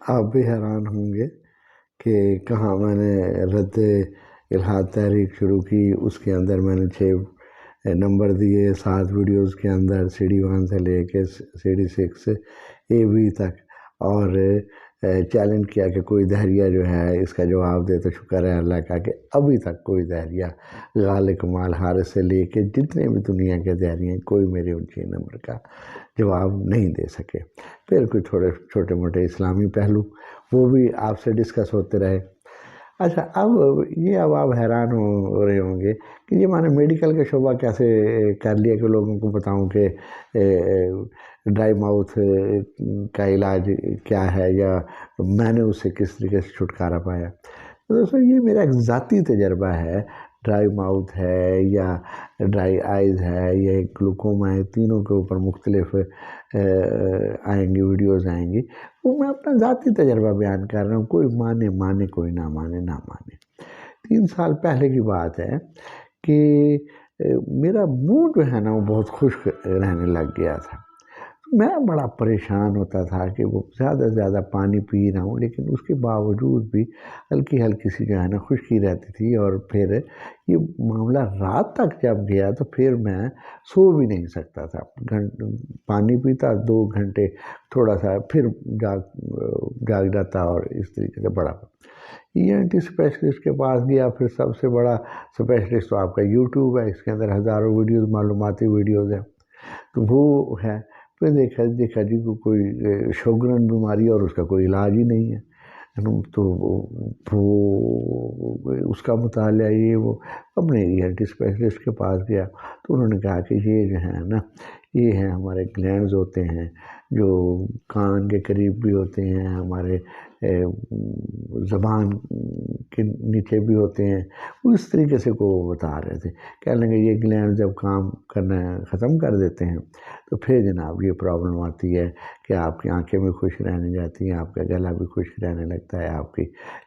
آپ بھی حیران ہوں گے کہ کہاں میں نے رد الحاد تحریک شروع کی، اس کے اندر میں نے 6 نمبر دیے، 7 ویڈیوز کے اندر CD1 سے لے کے CD6 AB تک، اور چیلنج کیا کہ کوئی دہریہ جو ہے اس کا جواب دے، تو شکر ہے اللہ کا کہ ابھی تک کوئی دہریہ غالِ کمال حارث سے لے کے جتنے بھی دنیا کے دہریے ہیں، کوئی میرے ان 6 نمبر کا جواب نہیں دے سکے۔ پھر کچھ تھوڑے چھوٹے موٹے اسلامی پہلو وہ بھی آپ سے ڈسکس ہوتے رہے۔ اچھا، اب آپ حیران ہو رہے ہوں گے کہ یہ میں نے میڈیکل کا شعبہ کیسے کر لیا کہ لوگوں کو بتاؤں کہ ڈرائی ماؤتھ کا علاج کیا ہے، یا میں نے اس سے کس طریقے سے چھٹکارا پایا۔ تو دوستو، یہ میرا ایک ذاتی تجربہ ہے۔ ڈرائی ماؤتھ ہے یا ڈرائی آئیز ہے یا گلوکوما ہے، تینوں کے اوپر مختلف آئیں گی ویڈیوز آئیں گی، وہ میں اپنا ذاتی تجربہ بیان کر رہا ہوں، کوئی مانے کوئی نہ مانے۔ 3 سال پہلے کی بات ہے کہ میرا منہ جو ہے نا وہ بہت خشک رہنے لگ گیا تھا۔ میں بڑا پریشان ہوتا تھا کہ وہ زیادہ سے زیادہ پانی پی رہا ہوں، لیکن اس کے باوجود بھی ہلکی سی جو ہے نا خشکی رہتی تھی، اور پھر یہ معاملہ رات تک جب گیا تو پھر میں سو بھی نہیں سکتا تھا۔ پانی پیتا 2 گھنٹے تھوڑا سا، پھر جاگ جاتا، اور اس طریقے سے بڑا ENT اسپیشلسٹ کے پاس گیا۔ پھر سب سے بڑا اسپیشلسٹ تو آپ کا YouTube ہے، اس کے اندر ہزاروں ویڈیوز، معلوماتی ویڈیوز ہیں، تو وہ ہے۔ پھر دیکھا جی کوئی شوگرن بیماری اور اس کا کوئی علاج ہی نہیں ہے، تو وہ اس کا مطالعہ یہ وہ اپنے ENT اسپیشلسٹ کے پاس گیا، تو انہوں نے کہا کہ یہ جو ہے نا، یہ ہیں ہمارے گلینڈز ہوتے ہیں جو کان کے قریب بھی ہوتے ہیں، ہمارے زبان کے نیچے بھی ہوتے ہیں، وہ اس طریقے سے کو بتا رہے تھے۔ کہنے لگے یہ گلینڈ جب کام کرنا ختم کر دیتے ہیں تو پھر جناب یہ پرابلم آتی ہے کہ آپ کی آنکھیں بھی خشک رہنے جاتی ہیں، آپ کا گلا بھی خشک رہنے لگتا ہے، آپ کی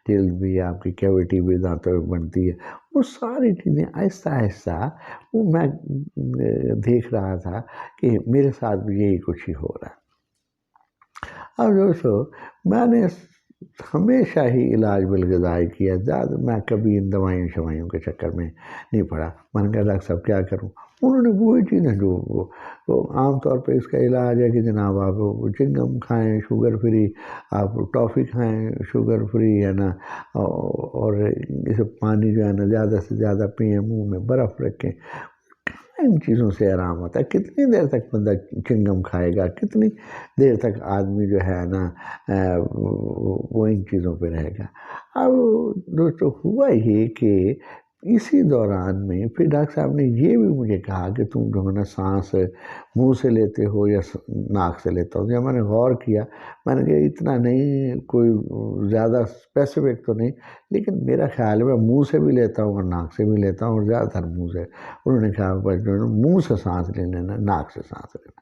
جلد بھی، آپ کی کیوٹی بھی دانتوں میں بنتی ہے۔ وہ ساری چیزیں آہستہ وہ میں دیکھ رہا تھا کہ میرے ساتھ بھی یہی کچھ ہی ہو رہا ہے۔ اب دوستو، میں نے ہمیشہ ہی علاج بالغذائی کیا، زیادہ میں کبھی ان دوائیوں کے چکر میں نہیں پڑا۔ میں نے کہا ڈاکٹر صاحب کیا کروں؟ انہوں نے وہی چیزیں جو عام طور پہ اس کا علاج ہے کہ جناب آپ چنگم کھائیں شوگر فری، آپ ٹافی کھائیں شوگر فری، ہے نا، اور اسے پانی جو ہے نا زیادہ سے زیادہ پئیں، منہ میں برف رکھیں۔ ان چیزوں سے آرام ہوتا ہے۔ کتنی دیر تک بندہ چنگم کھائے گا، کتنی دیر تک آدمی جو ہے نا وہ ان چیزوں پہ رہے گا۔ اب دوستو، ہوا یہ کہ اسی دوران میں پھر ڈاکٹر صاحب نے یہ بھی مجھے کہا کہ تم جو ہے نا سانس منہ سے لیتے ہو یا ناک سے لیتا ہو۔ جب میں نے غور کیا، میں نے کہا اتنا نہیں، کوئی زیادہ اسپیسیفک تو نہیں، لیکن میرا خیال ہے میں منہ سے بھی لیتا ہوں اور ناک سے بھی لیتا ہوں، اور زیادہ تر منہ سے۔ انہوں نے کہا بس جو ہے نا منہ سے سانس لے لینا، ناک سے سانس لینا۔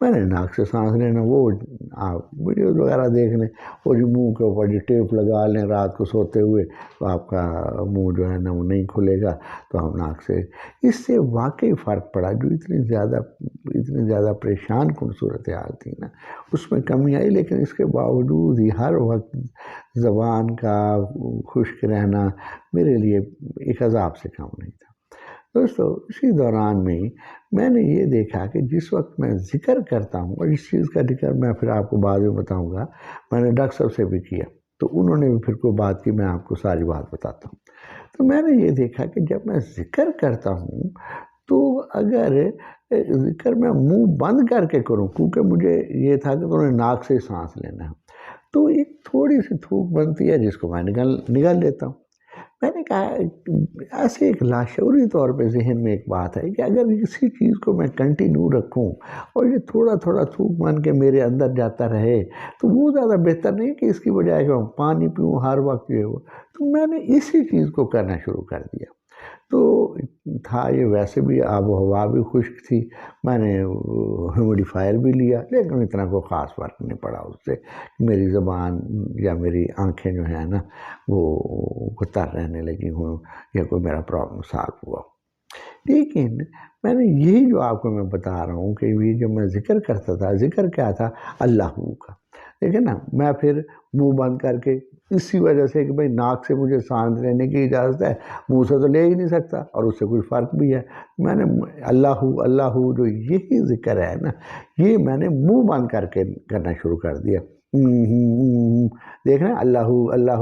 میں نے ناک سے سانس لینا، وہ آپ ویڈیوز وغیرہ دیکھ لیں، وہ جو منہ کے اوپر جو ٹیپ لگا لیں رات کو سوتے ہوئے، تو آپ کا منہ جو ہے نا وہ نہیں کھلے گا، تو ہم ناک سے۔ اس سے واقعی فرق پڑا، جو اتنی زیادہ پریشان کن صورتحال تھی نا، اس میں کمی آئی، لیکن اس کے باوجود ہی ہر وقت زبان کا خشک رہنا میرے لیے ایک عذاب سے کم نہیں تھا۔ دوستو، اسی دوران میں نے یہ دیکھا کہ جس وقت میں ذکر کرتا ہوں، اور اس چیز کا ذکر میں پھر آپ کو بعد میں بتاؤں گا، میں نے ڈاکٹر صاحب سے بھی کیا، تو انہوں نے بھی پھر کوئی بات کی، میں آپ کو ساری بات بتاتا ہوں۔ تو میں نے یہ دیکھا کہ جب میں ذکر کرتا ہوں تو اگر ذکر میں منہ بند کر کے کروں، کیونکہ مجھے یہ تھا کہ انہوں نے ناک سے سانس لینا ہے، تو ایک تھوڑی سی تھوک بنتی ہے جس کو میں نگل لیتا ہوں۔ میں نے کہا ایسے ایک لاشعوری طور پہ ذہن میں ایک بات ہے کہ اگر اسی چیز کو میں کنٹینیو رکھوں اور یہ تھوڑا تھوک بن کے میرے اندر جاتا رہے، تو وہ زیادہ بہتر نہیں کہ اس کی بجائے کہ میں پانی پیوں ہر وقت یہ ہو۔ تو میں نے اسی چیز کو کرنا شروع کر دیا۔ تو تھا یہ ویسے بھی آب و ہوا بھی خشک تھی، میں نے ہیومیڈیفائر بھی لیا، لیکن اتنا کوئی خاص فرق نہیں پڑا اس سے، میری زبان یا میری آنکھیں جو ہیں نا وہ تر رہنے لگی ہوں، یا کوئی میرا پرابلم سالو ہوا۔ لیکن میں نے یہی جو آپ کو میں بتا رہا ہوں کہ یہ جو میں ذکر کرتا تھا، ذکر کیا تھا؟ اللہ کا۔ دیکھیں نا، میں پھر منہ بند کر کے اسی وجہ سے کہ بھئی ناک سے مجھے سانس لینے کی اجازت ہے، منہ سے تو لے ہی نہیں سکتا اور اس سے کوئی فرق بھی ہے، میں نے اللہ اللہ جو یہی ذکر ہے نا، یہ میں نے منہ بند کر کے کرنا شروع کر دیا، دیکھ رہے ہیں اللہ اللہ،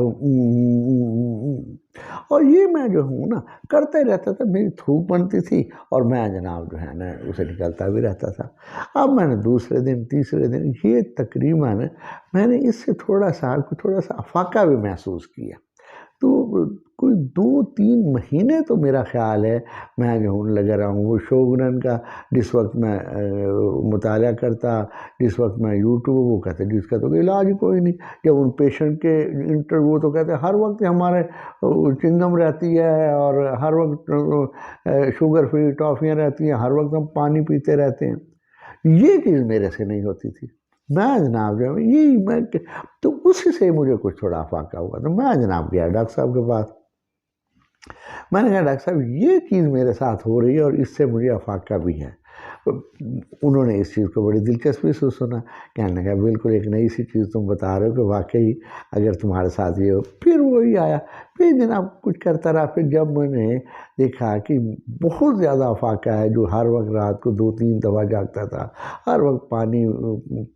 اور یہ میں جو ہوں نا کرتا ہی رہتا تھا، میری تھوک بنتی تھی اور میں جناب جو ہے نا اسے نکلتا بھی رہتا تھا۔ اب میں نے دوسرے دن تیسرے دن یہ تقریباً میں نے اس سے تھوڑا سا افاقہ بھی محسوس کیا، تو کوئی 2-3 مہینے تو میرا خیال ہے میں جو ہوں لگا رہا ہوں وہ شوگنن کا، جس وقت میں مطالعہ کرتا، جس وقت میں یوٹیوب، وہ کہتے جس کا تو علاج ہی کوئی نہیں، جب ان پیشنٹ کے انٹرویو تو کہتے ہر وقت ہمارے چنگم رہتی ہے اور ہر وقت شوگر فری ٹافیاں رہتی ہیں، ہر وقت ہم پانی پیتے رہتے ہیں، یہ چیز میرے سے نہیں ہوتی تھی۔ میں جناب جو میں تو اسی سے مجھے کچھ تھوڑا افاقہ ہوا، تو میں جناب گیا ڈاکٹر صاحب کے پاس، میں نے کہا ڈاکٹر صاحب یہ چیز میرے ساتھ ہو رہی ہے اور اس سے مجھے افاقہ بھی ہے۔ انہوں نے اس چیز کو بڑی دلچسپی سے سنا، کہنے لگا بالکل ایک نئی سی چیز تم بتا رہے ہو کہ واقعی اگر تمہارے ساتھ یہ ہو۔ پھر وہی آیا، پھر جناب کچھ کرتا رہا، پھر جب میں نے دیکھا کہ بہت زیادہ افاقہ ہے، جو ہر وقت رات کو 2-3 دفعہ جاگتا تھا، ہر وقت پانی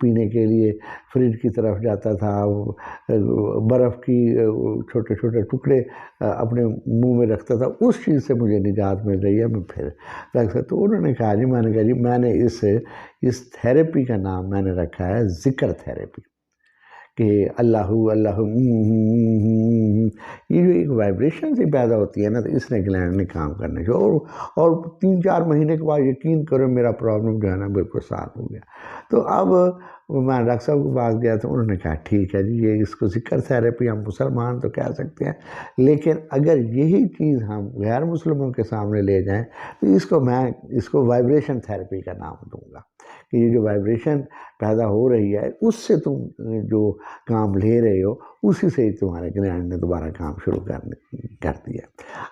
پینے کے لیے فریج کی طرف جاتا تھا، برف کی چھوٹے چھوٹے ٹکڑے اپنے منہ میں رکھتا تھا، اس چیز سے مجھے نجات مل رہی ہے، میں پھر رکھ سکتا۔ تو انہوں نے کہا جی، میں نے کہا جی میں نے اس تھیراپی کا نام میں نے رکھا ہے ذکر تھیراپی، کہ اللہ اللہ، یہ جو ایک وائبریشن سے پیدا ہوتی ہے نا، تو اس نے گلینڈ نے کام کرنے سے، اور 3-4 مہینے کے بعد یقین کرو میرا پرابلم جو ہے نا بالکل صاف ہو گیا۔ تو اب میں ڈاکٹر صاحب کے پاس گیا تو انہوں نے کہا ٹھیک ہے جی، یہ اس کو ذکر تھیراپی ہم مسلمان تو کہہ سکتے ہیں، لیکن اگر یہی چیز ہم غیر مسلموں کے سامنے لے جائیں تو میں اس کو وائبریشن تھیراپی کا نام دوں گا، کہ یہ جو وائبریشن پیدا ہو رہی ہے اس سے تم جو کام لے رہے ہو اسی سے ہی تمہارے گلینڈ نے دوبارہ کام شروع کر دیا۔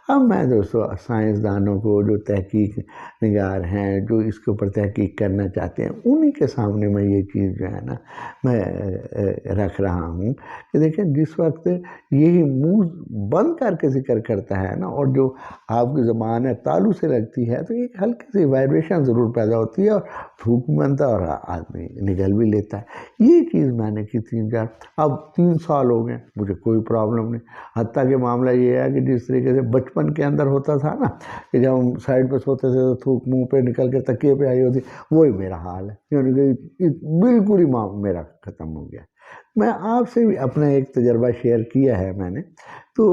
اب میں دوستو سائنسدانوں کو، جو تحقیق نگار ہیں، جو اس کے اوپر تحقیق کرنا چاہتے ہیں، انہی کے سامنے میں یہ چیز جو ہے نا میں رکھ رہا ہوں کہ دیکھیں جس وقت یہی منہ بند کر کے ذکر کرتا ہے نا، اور جو آپ کی زبان ہے تالو سے لگتی ہے، تو ایک ہلکی سی وائبریشن ضرور پیدا ہوتی ہے اور تھوک بنتا ہے اور آدمی نگل بھی لیتا ہے۔ یہ چیز میں نے کی 3-4، اب 3 سال ہو گئے، مجھے کوئی پرابلم نہیں، حتیٰ کہ معاملہ یہ ہے کہ جس طریقے سے بچپن کے اندر ہوتا تھا نا، کہ جب ہم سائڈ پہ سوتے تھے تو تھوک منہ پہ نکل کے تکیے پہ آئی ہوتی، وہی میرا حال ہے، یعنی کہ بالکل ہی میرا ختم ہو گیا۔ میں آپ سے بھی اپنا ایک تجربہ شیئر کیا ہے میں نے، تو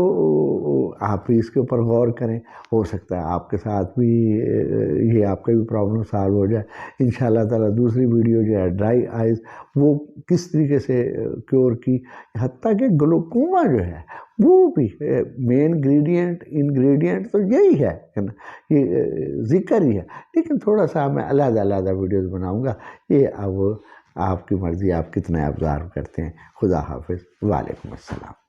آپ بھی اس کے اوپر غور کریں، ہو سکتا ہے آپ کے ساتھ بھی یہ آپ کا بھی پرابلم سالو ہو جائے۔ انشاءاللہ تعالیٰ دوسری ویڈیو جو ہے ڈرائی آئیز، وہ کس طریقے سے کیور کی، حتیٰ کہ گلوکوما جو ہے وہ بھی مین انگریڈینٹ تو یہی ہے نا، یہ ذکر ہی ہے، لیکن تھوڑا سا میں علیحدہ ویڈیوز بناؤں گا، یہ اب آپ کی مرضی، آپ کتنا آبزرو کرتے ہیں۔ خدا حافظ، وعلیکم السلام۔